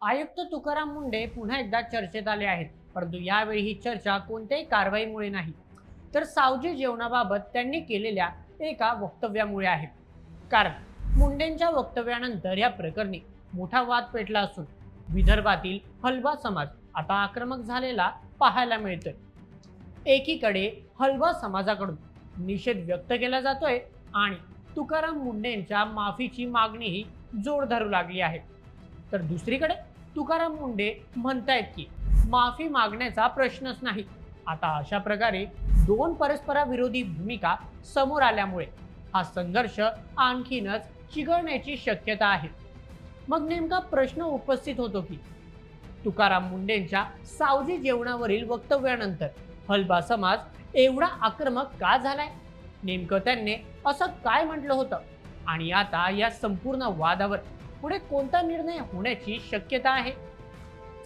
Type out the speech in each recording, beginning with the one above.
आयुक्त तुकाराम मुंडे पुन्हा एकदा चर्चेत आले आहेत, परंतु यावेळी ही चर्चा कोणत्याही कारवाईमुळे नाही, तर सावजी जेवणाबाबत त्यांनी केलेल्या एका वक्तव्यामुळे आहे. कारण मुंडेंच्या वक्तव्यानंतर या प्रकरणी मोठा वाद पेटला असून विदर्भातील हलबा समाज आता आक्रमक झालेला पाहायला मिळतोय. एकीकडे हलबा समाजाकडून निषेध व्यक्त केला जातोय आणि तुकाराम मुंडेंच्या माफीची मागणीही जोर धरू लागली आहे. तर दुसरीकडे तुकाराम मुंडे म्हणतायत की माफी मागण्याचा प्रश्नच नाही. आता अशा प्रकारे दोन परस्पराविरोधी भूमिका समोर आल्यामुळे हा संघर्ष आणखीनच चिघळण्याची शक्यता आहे. मग नेमका प्रश्न उपस्थित होतो की तुकाराम मुंडेंच्या सावजी जेवणावरील वक्तव्यानंतर हलबा समाज एवढा आक्रमक का झालाय? नेमकं त्यांनी असं काय म्हटलं होतं आणि आता या संपूर्ण वादावर पुढे कोणता निर्णय होण्याची शक्यता आहे?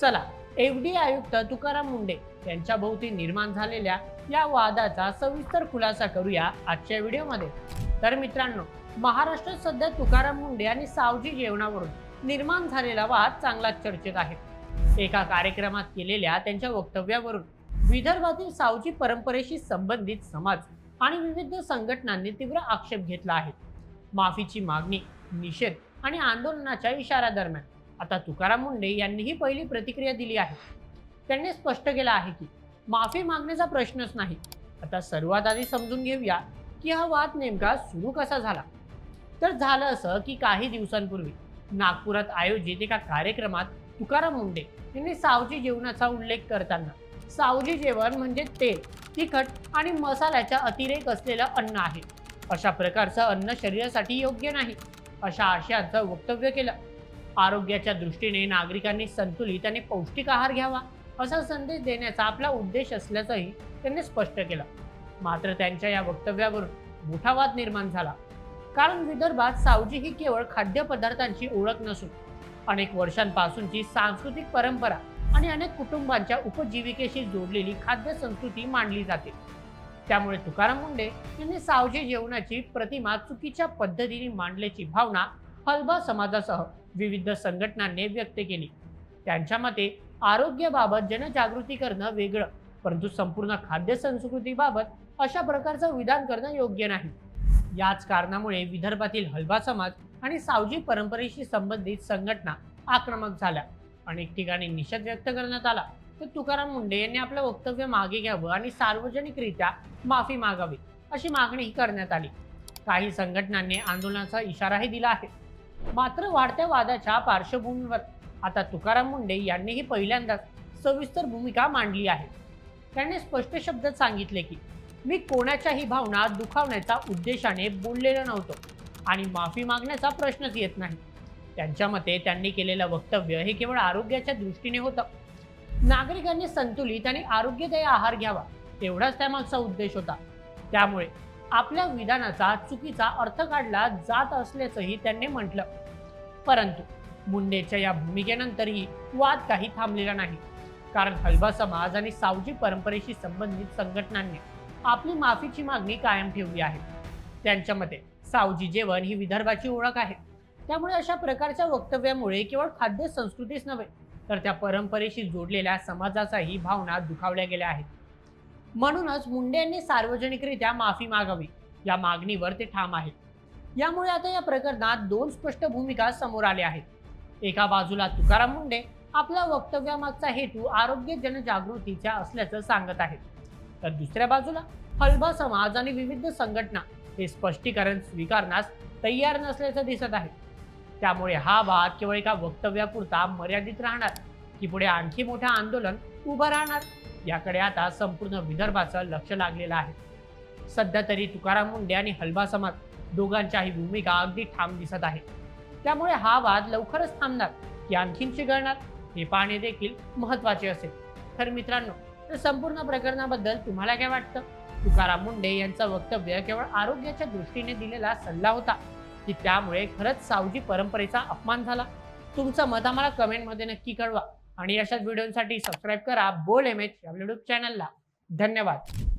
चला, एफडी आयुक्त तुकाराम मुंडे यांच्या भोवती निर्माण झालेल्या या वादाचा सविस्तर खुलासा करूया आजच्या व्हिडिओमध्ये. तर मित्रांनो, महाराष्ट्रात सध्या तुकाराम मुंडे आणि सावजी जेवणावरून निर्माण झालेला वाद चांगलाच चर्चेत आहे. एका कार्यक्रमात केलेल्या त्यांच्या वक्तव्यावरून विदर्भातील सावजी परंपरेशी संबंधित समाज आणि विविध संघटनांनी तीव्र आक्षेप घेतला आहे. माफीची मागणी, निषेध आणि आंदोलनाच्या इशारा दरम्यान आता तुकाराम मुंडे यांनीही पहिली प्रतिक्रिया दिली आहे. त्यांनी स्पष्ट केलं आहे की माफी मागण्याचा प्रश्नच नाही. आता सर्वात आधी समजून घेऊया की हा वाद नेमका सुरू कसा झाला. तर झालं असं की काही दिवसांपूर्वी नागपुरात आयोजित एका कार्यक्रमात तुकाराम मुंडे यांनी सावजी जेवणाचा उल्लेख करताना सावजी जेवण म्हणजे तेल, तिखट आणि मसाल्याचा अतिरेक असलेलं अन्न आहे. अशा प्रकारचं अन्न शरीरासाठी योग्य नाही, अशा आशयाचं वक्तव्य केलं. आरोग्याच्या दृष्टीने नागरिकांनी संतुलित आणि पौष्टिक आहार घ्यावा असा संदेश देण्याचा आपला उद्देश असल्याचंही त्यांनी स्पष्ट केलं. मात्र त्यांच्या या वक्तव्यावरून मोठा वाद निर्माण झाला. कारण विदर्भात सावजी ही केवळ खाद्यपदार्थांची ओळख नसून अनेक वर्षांपासूनची सांस्कृतिक परंपरा आणि अनेक कुटुंबांच्या उपजीविकेशी जोडलेली खाद्य संस्कृती मानली जाते. त्यामुळे तुकाराम मुंडे यांनी सावजी जेवणाची प्रतिमा चुकीच्या पद्धतीने मांडल्याची भावना हलबा समाजासह विविध संघटनांनी व्यक्त केली. त्यांच्या मते आरोग्याबाबत जनजागृती करणं वेगळं, परंतु संपूर्ण खाद्य संस्कृतीबाबत अशा प्रकारचं विधान करणं योग्य नाही. याच कारणामुळे विदर्भातील हलबा समाज आणि सावजी परंपरेशी संबंधित संघटना आक्रमक झाल्या. अनेक ठिकाणी निषेध व्यक्त करण्यात आला. तर तुकाराम मुंडे यांनी आपलं वक्तव्य मागे घ्यावं आणि सार्वजनिकरित्या माफी मागावी अशी मागणीही करण्यात आली. काही संघटनांनी आंदोलनाचा इशाराही दिला आहे. मात्र वाढत्या वादाच्या पार्श्वभूमीवर आता तुकाराम मुंडे यांनीही पहिल्यांदाच सविस्तर भूमिका मांडली आहे. त्यांनी स्पष्ट शब्दात सांगितले की मी कोणाच्याही भावना दुखावण्याचा उद्देशाने बोललेलं नव्हतो आणि माफी मागण्याचा प्रश्नच येत नाही. त्यांच्या मते त्यांनी केलेलं वक्तव्य हे केवळ आरोग्याच्या दृष्टीने होतं. नागरिकांनी संतुलित आणि आरोग्यदायी आहार घ्यावा एवढाच त्यामागचा उद्देश होता. त्यामुळे आपल्या विधानाचा चुकीचा अर्थ काढला जात असल्याचंही त्यांनी म्हटलं. परंतु मुंडेच्या या भूमिकेनंतरही वाद काही थांबलेला नाही. कारण हलबा समाज आणि सावजी परंपरेशी संबंधित संघटनांनी आपली माफीची मागणी कायम ठेवली आहे. त्यांच्या मते सावजी जेवण ही विदर्भाची ओळख आहे. त्यामुळे अशा प्रकारच्या वक्तव्यामुळे केवळ खाद्य संस्कृतीच नव्हे, तर त्या परंपरेशी जोडलेल्या समाजाचाही भावना दुखावल्या गेल्या आहेत. म्हणूनच मुंडे यांनी सार्वजनिकरित्या माफी मागावी या मागणीवर ते ठाम आहेत. यामुळे आता या प्रकरणात दोन स्पष्ट भूमिका समोर आल्या आहेत. एका बाजूला तुकाराम मुंडे आपल्या वक्तव्यामागचा हेतू आरोग्य जनजागृतीचा असल्याचं सांगत आहेत, तर दुसऱ्या बाजूला हलबा समाज आणि विविध संघटना हे स्पष्टीकरण स्वीकारण्यास तयार नसल्याचं दिसत आहे. त्यामुळे हा वाद केवळ एका वक्तव्यापुरता मर्यादित राहणार की पुढे आणखी मोठं आंदोलन उभं राहणार, याकडे आता संपूर्ण विदर्भाचं लक्ष लागलेलं आहे. सध्या तरी तुकाराम मुंडे आणि हलबा समाज दोघांच्याही भूमिका अगदी ठाम दिसत आहे. त्यामुळे हा वाद लवकरच थांबणार की आणखीन चिघळणार हे पाहणे देखील महत्त्वाचे असेल. तर मित्रांनो, तर संपूर्ण प्रकरणाबद्दल तुम्हाला काय वाटतं? तुकाराम मुंडे यांचं वक्तव्य केवळ आरोग्याच्या दृष्टीने दिलेला सल्ला होता की त्यामुळे खरंच सावजी परंपरेचा अपमान झाला? तुमचं मत आम्हाला कमेंटमध्ये नक्की कळवा आणि अशाच व्हिडिओसाठी सबस्क्राईब करा बोल एमएच या यूट्यूब चॅनलला. धन्यवाद.